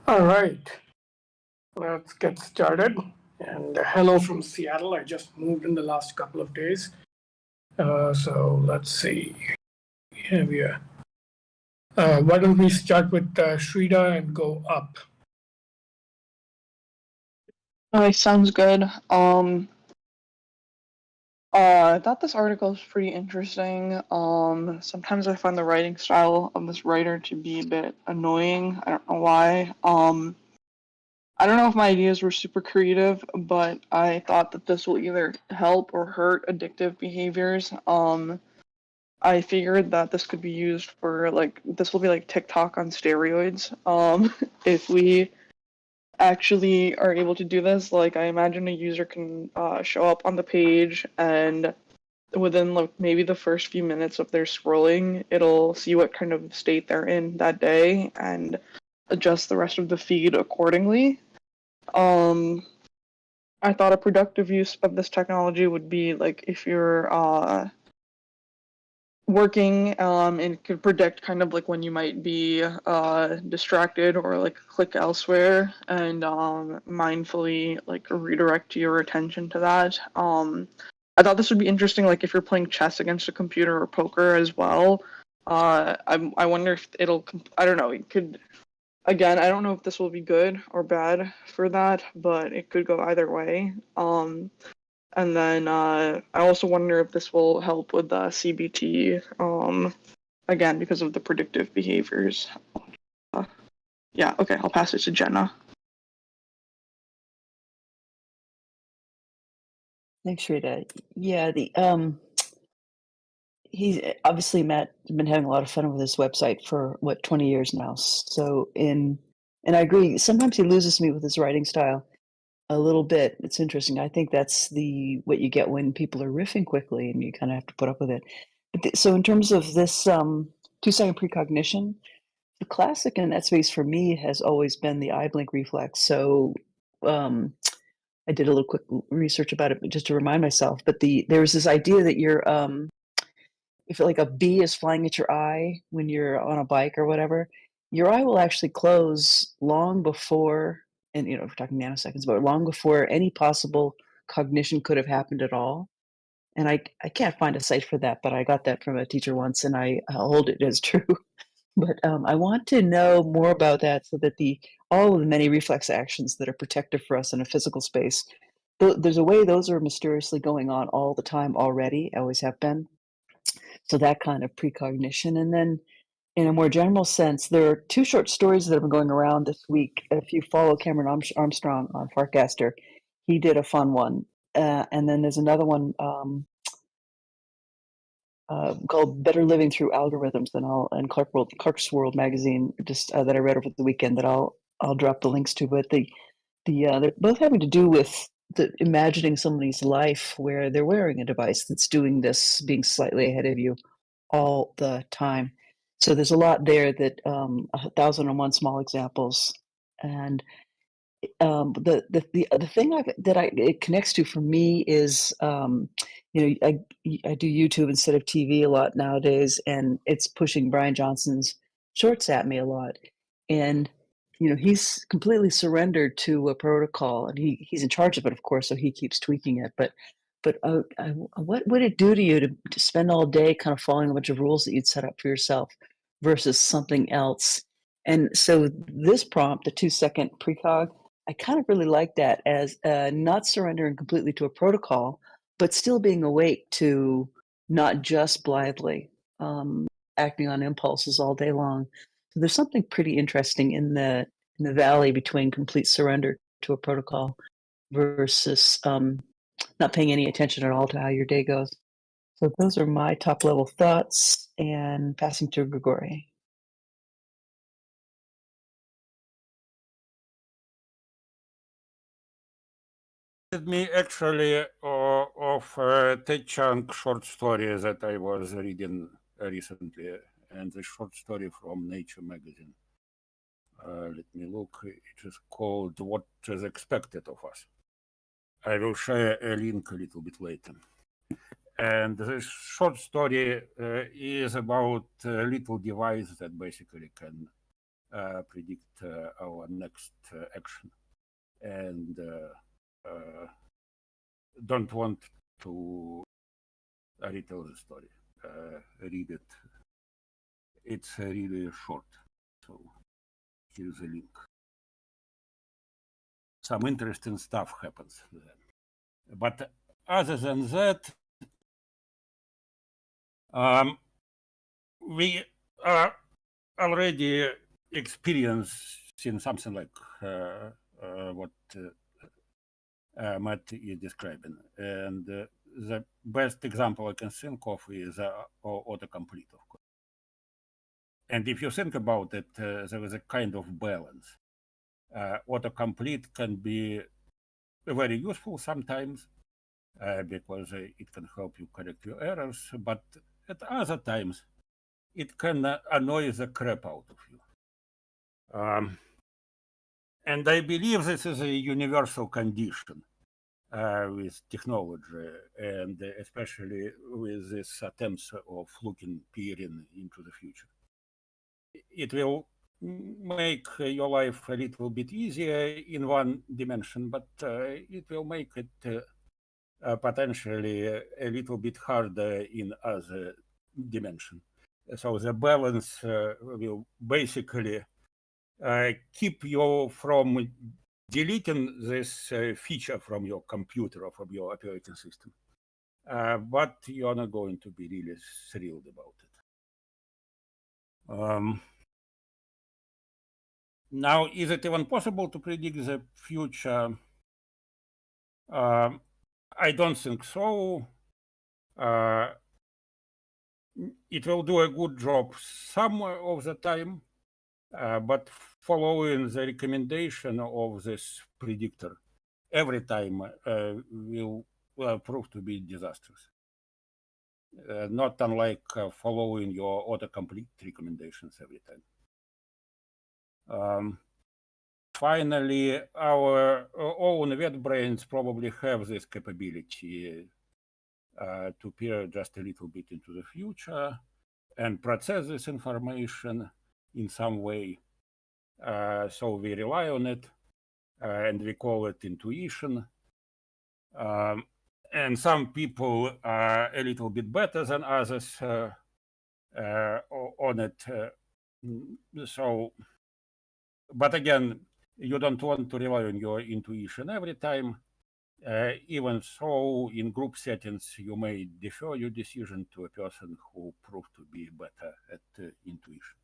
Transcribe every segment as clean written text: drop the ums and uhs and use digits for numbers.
All right, let's get started. And hello from Seattle. I just moved in the last couple of days. So let's see. Here we are. Why don't we start with Shrida and go up? Sounds good. I thought this article was pretty interesting. Sometimes I find the writing style of this writer to be a bit annoying. I don't know why. I don't know if my ideas were super creative, but I thought that this will either help or hurt addictive behaviors. I figured that this could be used for this will be like TikTok on steroids. If we actually are able to do this, like I imagine a user can show up on the page and within like maybe the first few minutes of their scrolling, it'll see what kind of state they're in that day and adjust the rest of the feed accordingly. Um, I thought a productive use of this technology would be like if you're working and could predict kind of like when you might be distracted or like click elsewhere and mindfully like redirect your attention to that. I thought this would be interesting like if you're playing chess against a computer or poker as well. I wonder if I don't know, it could again, I don't know if this will be good or bad for that, but it could go either way. And then I also wonder if this will help with the CBT, again, because of the predictive behaviors. Yeah, okay, I'll pass it to Jenna. Thanks, Rita. Yeah, he's obviously Matt has been having a lot of fun with his website for 20 years now. So and I agree. Sometimes he loses me with his writing style a little bit. It's interesting. I think that's what you get when people are riffing quickly, and you kind of have to put up with it. So in terms of this 2-second precognition, the classic in that space for me has always been the eye blink reflex. So I did a little quick research about it just to remind myself. But there was this idea that if like a bee is flying at your eye when you're on a bike or whatever, your eye will actually close long before, and if we're talking nanoseconds, but long before any possible cognition could have happened at all. And I can't find a site for that, but I got that from a teacher once, and I'll hold it as true. But I want to know more about that so that all of the many reflex actions that are protective for us in a physical space, there's a way those are mysteriously going on all the time already, always have been. So that kind of precognition. And then in a more general sense, there are two short stories that have been going around this week. If you follow Cameron Armstrong on Farcaster, he did a fun one. And then there's another one called "Better Living Through Algorithms," and Clark's World magazine, just that I read over the weekend. That I'll drop the links to. But they're both having to do with imagining somebody's life where they're wearing a device that's doing this, being slightly ahead of you all the time. So there's a lot there that 1,001 small examples, and the thing it connects to for me is I do YouTube instead of TV a lot nowadays, and it's pushing Brian Johnson's shorts at me a lot, and he's completely surrendered to a protocol, and he's in charge of it, of course, so he keeps tweaking it. But what would it do to you to spend all day kind of following a bunch of rules that you'd set up for yourself versus something else? And so this prompt, the 2-second precog, I kind of really like that as not surrendering completely to a protocol, but still being awake to not just blithely acting on impulses all day long. So there's something pretty interesting in the valley between complete surrender to a protocol versus not paying any attention at all to how your day goes. So those are my top level thoughts, and passing to Grigori. Me actually of Ted Chiang short story that I was reading recently, and the short story from Nature magazine. Let me look. It is called "What is Expected of Us." I will share a link a little bit later. And this short story is about a little device that basically can predict our next action, and don't want to retell the story. Read it. It's really short. So here's a link. Some interesting stuff happens then. But other than that, we are already experiencing something like what Matt is describing. And the best example I can think of is autocomplete, of course. And if you think about it, there is a kind of balance. Autocomplete can be very useful sometimes because it can help you correct your errors, but at other times, it can annoy the crap out of you. And I believe this is a universal condition with technology, and especially with these attempts of peering into the future. It will make your life a little bit easier in one dimension, but it will make it potentially a little bit harder in other dimension. So the balance will basically keep you from deleting this feature from your computer or from your operating system. But you're not going to be really thrilled about it. Now, is it even possible to predict the future? I don't think so. It will do a good job some of the time, but following the recommendation of this predictor every time will prove to be disastrous. Not unlike following your autocomplete recommendations every time. Finally, our own WebBrains probably have this capability to peer just a little bit into the future and process this information in some way. So we rely on it and we call it intuition. And some people are a little bit better than others on it. So, but again, you don't want to rely on your intuition every time. Even so, in group settings, you may defer your decision to a person who proved to be better at intuition.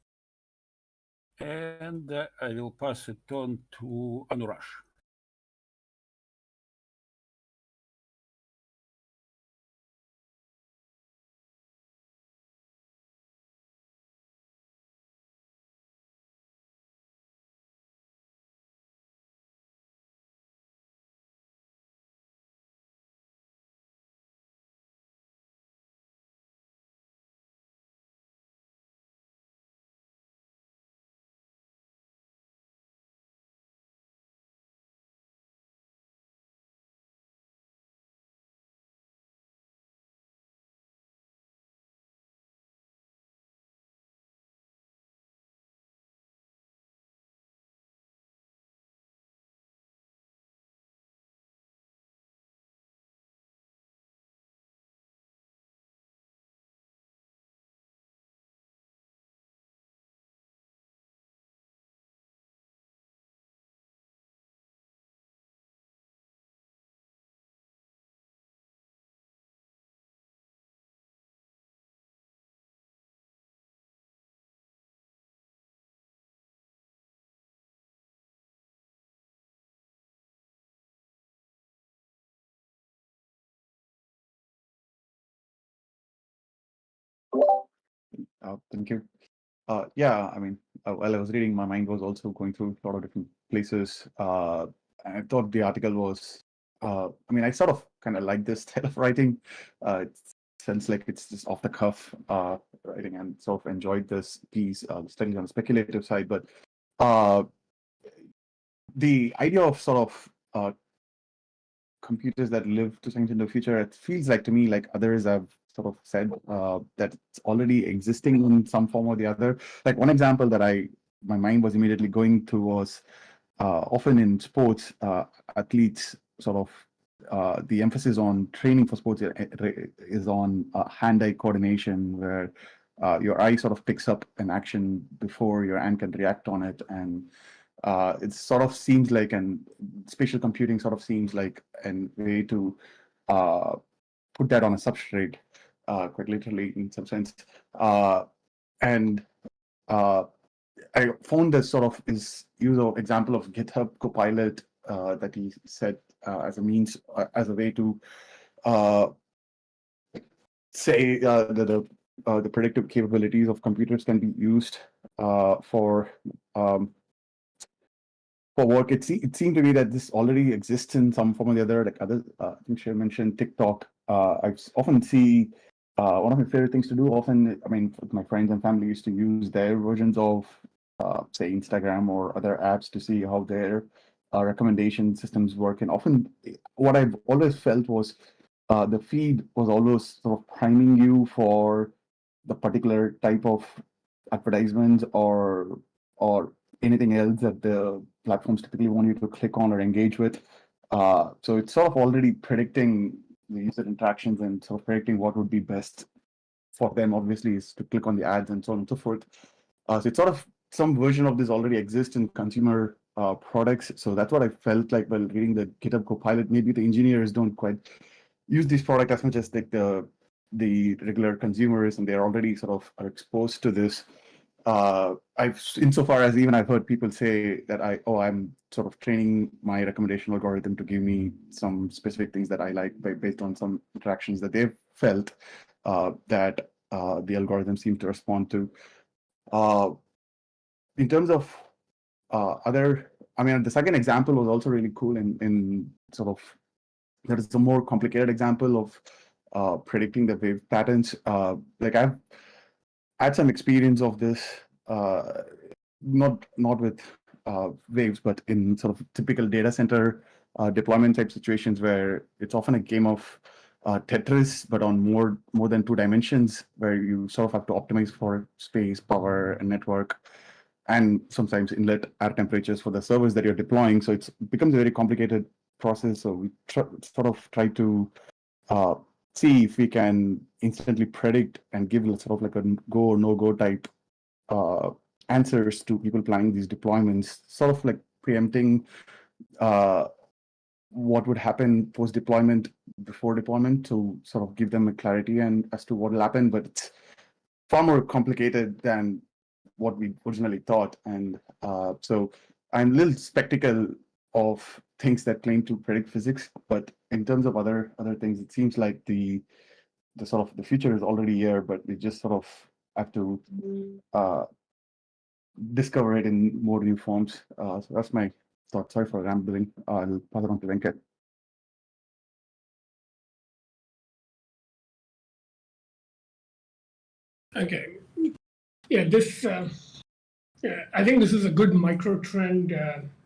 And I will pass it on to Anurash. Thank you. Yeah, I mean, while I was reading, my mind was also going through a lot of different places. I thought the article was, I mean, I sort of kind of like this style of writing. It sounds like it's just off the cuff writing, and sort of enjoyed this piece, studies on the speculative side. But the idea of sort of computers that live to some into the future, it feels like to me like others have sort of said that it's already existing in some form or the other. Like one example that I my mind was immediately going to was often in sports, athletes sort of the emphasis on training for sports is on hand-eye coordination, where your eye sort of picks up an action before your hand can react on it, and it sort of seems like, and spatial computing sort of seems like a way to put that on a substrate, quite literally in some sense. And I found this sort of is use of example of GitHub Copilot that he said as a means, as a way to say that the predictive capabilities of computers can be used for work. It seemed to me that this already exists in some form or the other. Like other, I think Shiv mentioned TikTok. I often see one of my favorite things to do. Often, I mean, my friends and family used to use their versions of, say, Instagram or other apps to see how their recommendation systems work. And often, what I've always felt was the feed was always sort of priming you for the particular type of advertisements or anything else that the platforms typically want you to click on or engage with. So it's sort of already predicting the user interactions and sort of predicting what would be best for them, obviously, is to click on the ads and so on and so forth. So it's sort of some version of this already exists in consumer products. So that's what I felt like while reading the GitHub Copilot. Maybe the engineers don't quite use this product as much as like the regular consumers, and they're already sort of are exposed to this. Insofar as even I've heard people say that I'm sort of training my recommendation algorithm to give me some specific things that I like based on some interactions that they've felt that the algorithm seems to respond to. In terms of other, I mean, the second example was also really cool in sort of, there is a more complicated example of predicting the wave patterns. Like I've had some experience of this, not with waves, but in sort of typical data center deployment type situations where it's often a game of Tetris, but on more than 2 dimensions, where you sort of have to optimize for space, power, and network, and sometimes inlet air temperatures for the servers that you're deploying. So it becomes a very complicated process. So we sort of try to see if we can instantly predict and give sort of like a go or no go type answers to people planning these deployments, sort of like preempting what would happen post deployment, before deployment, to sort of give them a clarity and as to what will happen. But it's far more complicated than what we originally thought. And so I'm a little skeptical of things that claim to predict physics, but in terms of other things, it seems like the sort of the future is already here, but we just sort of have to discover it in more new forms. So that's my thought. Sorry for rambling. I'll pass it on to Venkat. Okay. Yeah, this. I think this is a good micro trend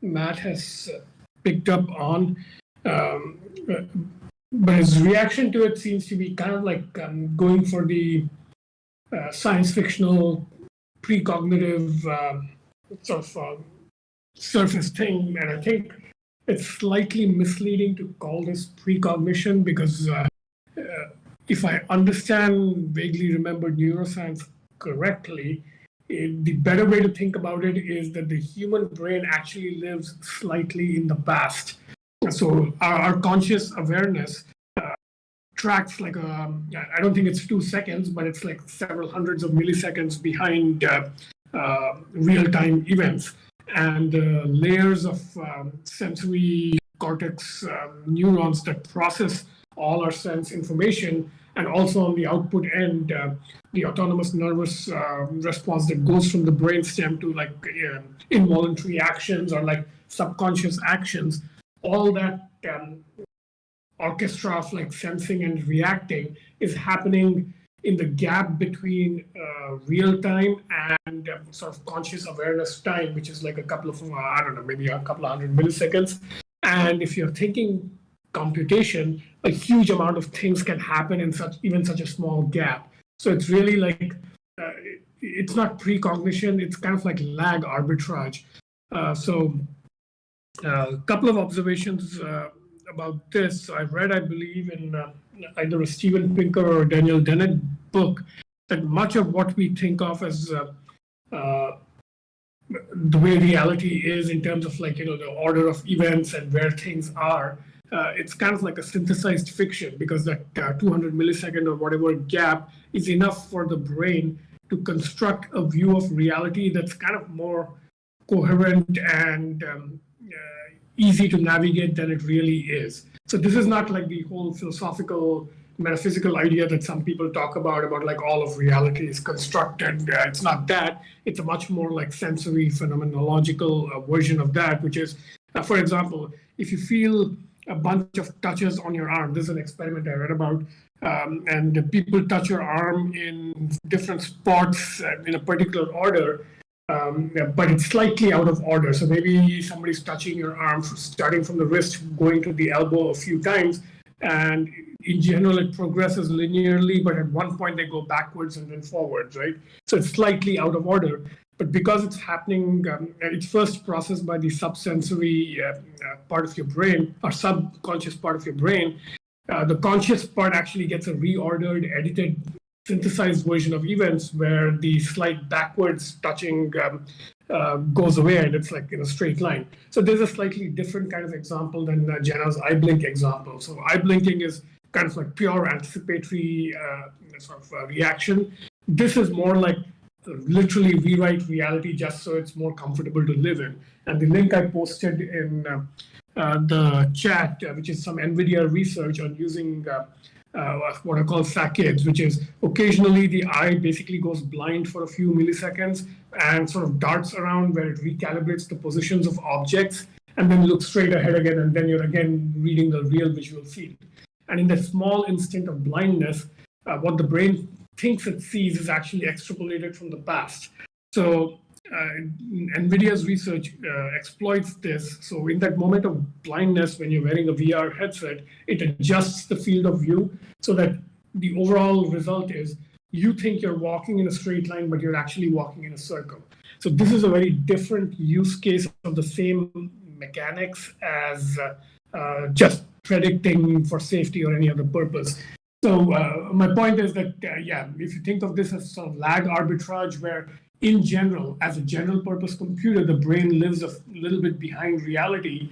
Matt has picked up on, but his reaction to it seems to be kind of like going for the science fictional precognitive sort of surface thing, and I think it's slightly misleading to call this precognition, because if I understand vaguely remembered neuroscience correctly, the better way to think about it is that the human brain actually lives slightly in the past. So our conscious awareness tracks like I don't think it's 2 seconds, but it's like several hundreds of milliseconds behind real-time events. And layers of sensory cortex neurons that process all our sense information, and also on the output end, the autonomous nervous response that goes from the brainstem to like involuntary actions or like subconscious actions, all that orchestra of like sensing and reacting is happening in the gap between real time and sort of conscious awareness time, which is like a couple of, I don't know, maybe a couple of 100 milliseconds. And if you're thinking computation, a huge amount of things can happen in such a small gap. So it's really like it's not precognition, it's kind of like lag arbitrage. So a couple of observations about this. I read, I believe, in either a Steven Pinker or a Daniel Dennett book, that much of what we think of as the way reality is in terms of like, the order of events and where things are, it's kind of like a synthesized fiction, because that 200 millisecond or whatever gap is enough for the brain to construct a view of reality that's kind of more coherent and easy to navigate than it really is. So this is not like the whole philosophical, metaphysical idea that some people talk about like all of reality is constructed. It's not that. It's a much more like sensory, phenomenological version of that, which is, for example, if you feel a bunch of touches on your arm, this is an experiment I read about, and people touch your arm in different spots in a particular order, but it's slightly out of order. So maybe somebody's touching your arm, starting from the wrist, going to the elbow a few times, and in general, it progresses linearly, but at one point they go backwards and then forwards, right? So it's slightly out of order. But because it's happening, it's first processed by the subsensory part of your brain, or subconscious part of your brain. The conscious part actually gets a reordered, edited, synthesized version of events where the slight backwards touching goes away, and it's like in a straight line. So there's a slightly different kind of example than Jenna's eye blink example. So eye blinking is kind of like pure anticipatory sort of reaction. This is more like literally rewrite reality just so it's more comfortable to live in. And the link I posted in the chat, which is some NVIDIA research on using what I call saccades, which is occasionally the eye basically goes blind for a few milliseconds and sort of darts around where it recalibrates the positions of objects and then looks straight ahead again, and then you're again reading the real visual field. And in that small instant of blindness, what the brain thinks it sees is actually extrapolated from the past. So NVIDIA's research exploits this. So in that moment of blindness, when you're wearing a VR headset, it adjusts the field of view so that the overall result is you think you're walking in a straight line, but you're actually walking in a circle. So this is a very different use case of the same mechanics as just predicting for safety or any other purpose. So my point is that, if you think of this as sort of lag arbitrage, where in general, as a general purpose computer, the brain lives a little bit behind reality,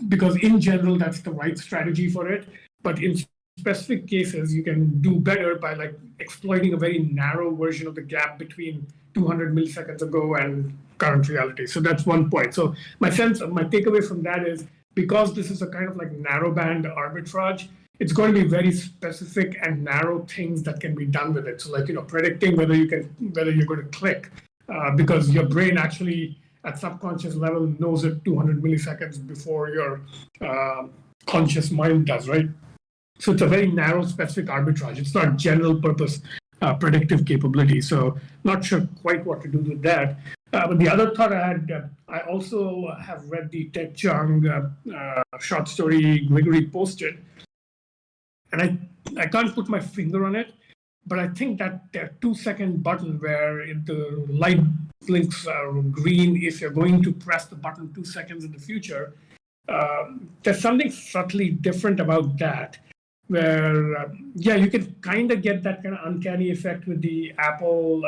because in general, that's the right strategy for it. But in specific cases, you can do better by like exploiting a very narrow version of the gap between 200 milliseconds ago and current reality. So that's one point. So my takeaway from that is, because this is a kind of like narrowband arbitrage, it's going to be very specific and narrow things that can be done with it. So like, predicting whether you're going to click, because your brain actually at subconscious level knows it 200 milliseconds before your conscious mind does, right? So it's a very narrow specific arbitrage. It's not general purpose predictive capability. So not sure quite what to do with that. But the other thought I had, I also have read the Ted Chiang short story Gregory posted. And I can't put my finger on it, but I think that 2-second button where the light blinks green if you're going to press the button 2 seconds in the future, there's something subtly different about that, where, you can kind of get that kind of uncanny effect with the Apple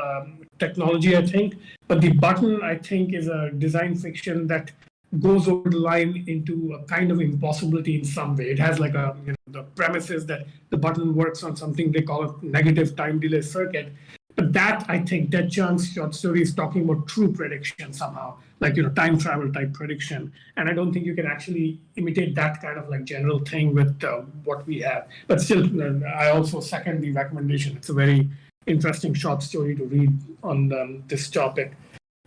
technology, I think. But the button, I think, is a design fiction that goes over the line into a kind of impossibility in some way. It has like the premise is that the button works on something they call a negative time delay circuit. But that, I think, Ted Chiang's short story is talking about true prediction somehow, like, time travel type prediction. And I don't think you can actually imitate that kind of like general thing with what we have. But still, I also second the recommendation. It's a very interesting short story to read on this topic.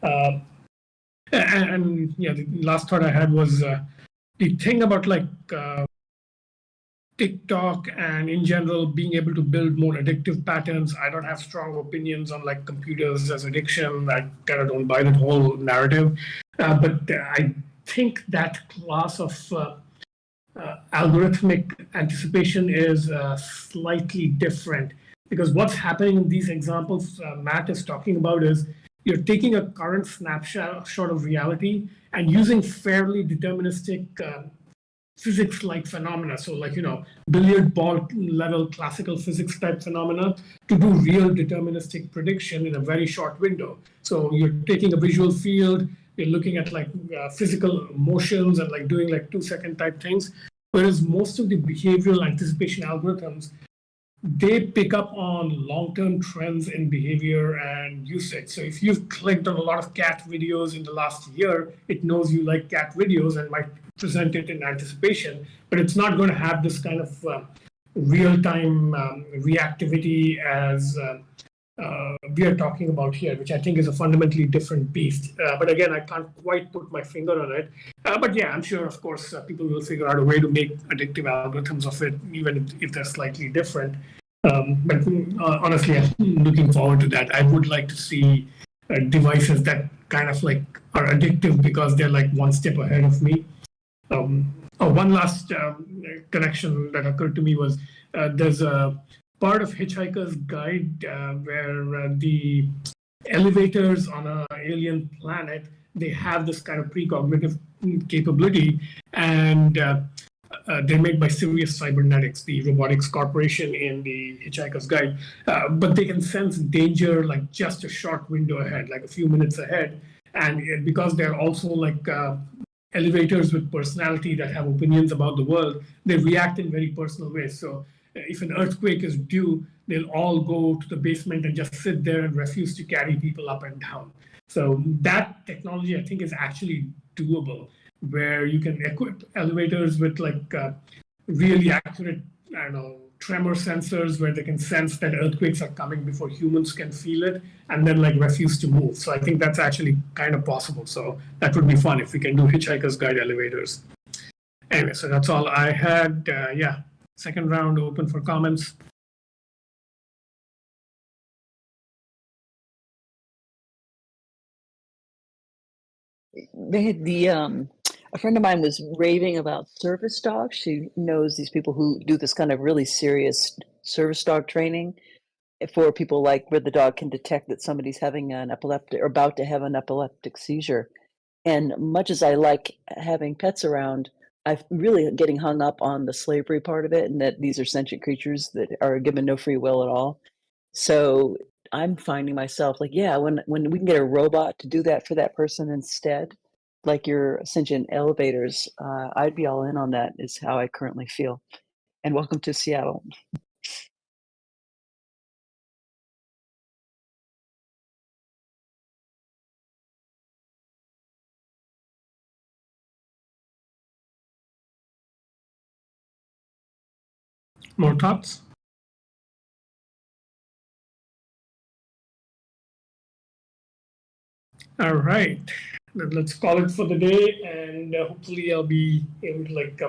And the last thought I had was the thing about like TikTok and in general being able to build more addictive patterns. I don't have strong opinions on like computers as addiction. I kind of don't buy that whole narrative. But I think that class of algorithmic anticipation is slightly different, Because what's happening in these examples Matt is talking about is you're taking a current snapshot of reality and using fairly deterministic physics-like phenomena. So like, billiard ball level classical physics type phenomena to do real deterministic prediction in a very short window. So you're taking a visual field, you're looking at like physical motions and like doing like 2-second type things. Whereas most of the behavioral anticipation algorithms, they pick up on long-term trends in behavior and usage. So if you've clicked on a lot of cat videos in the last year, it knows you like cat videos and might present it in anticipation, but it's not going to have this kind of real-time reactivity as we are talking about here, which I think is a fundamentally different beast. But again, I can't quite put my finger on it. But yeah, I'm sure, of course, people will figure out a way to make addictive algorithms of it, even if they're slightly different. But honestly, I'm looking forward to that. I would like to see devices that kind of like are addictive because they're like one step ahead of me. One last connection that occurred to me was there's a part of Hitchhiker's Guide where the elevators on an alien planet, they have this kind of precognitive capability, and they're made by Sirius Cybernetics, the robotics corporation in the Hitchhiker's Guide. But they can sense danger like just a short window ahead, like a few minutes ahead. And because they're also like elevators with personality that have opinions about the world, they react in very personal ways. So if an earthquake is due, they'll all go to the basement and just sit there and refuse to carry people up and down. So that technology, I think, is actually doable, where you can equip elevators with like really accurate, tremor sensors where they can sense that earthquakes are coming before humans can feel it, and then like refuse to move. So I think that's actually kind of possible. So that would be fun if we can do Hitchhiker's Guide elevators. Anyway, so that's all I had. Yeah, second round open for comments. They had a friend of mine was raving about service dogs. She knows these people who do this kind of really serious service dog training for people like where the dog can detect that somebody's having an epileptic or about to have an epileptic seizure. And much as I like having pets around, I'm really getting hung up on the slavery part of it, and that these are sentient creatures that are given no free will at all. So I'm finding myself like, yeah, when we can get a robot to do that for that person instead, like your sentient elevators, I'd be all in on that, is how I currently feel. And welcome to Seattle. More thoughts? All right, let's call it for the day, and hopefully I'll be able to like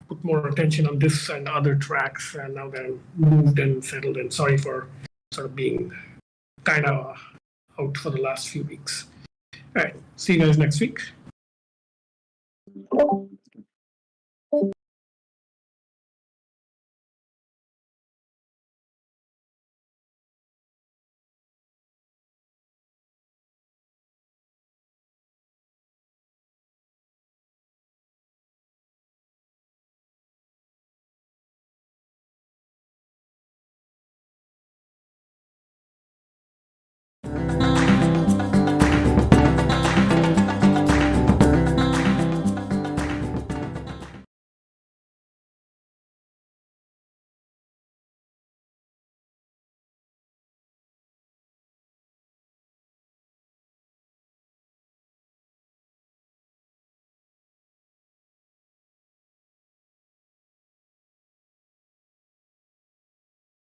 put more attention on this and other tracks now that I'm moved and settled. And sorry for sort of being kind of out for the last few weeks. All right, see you guys next week.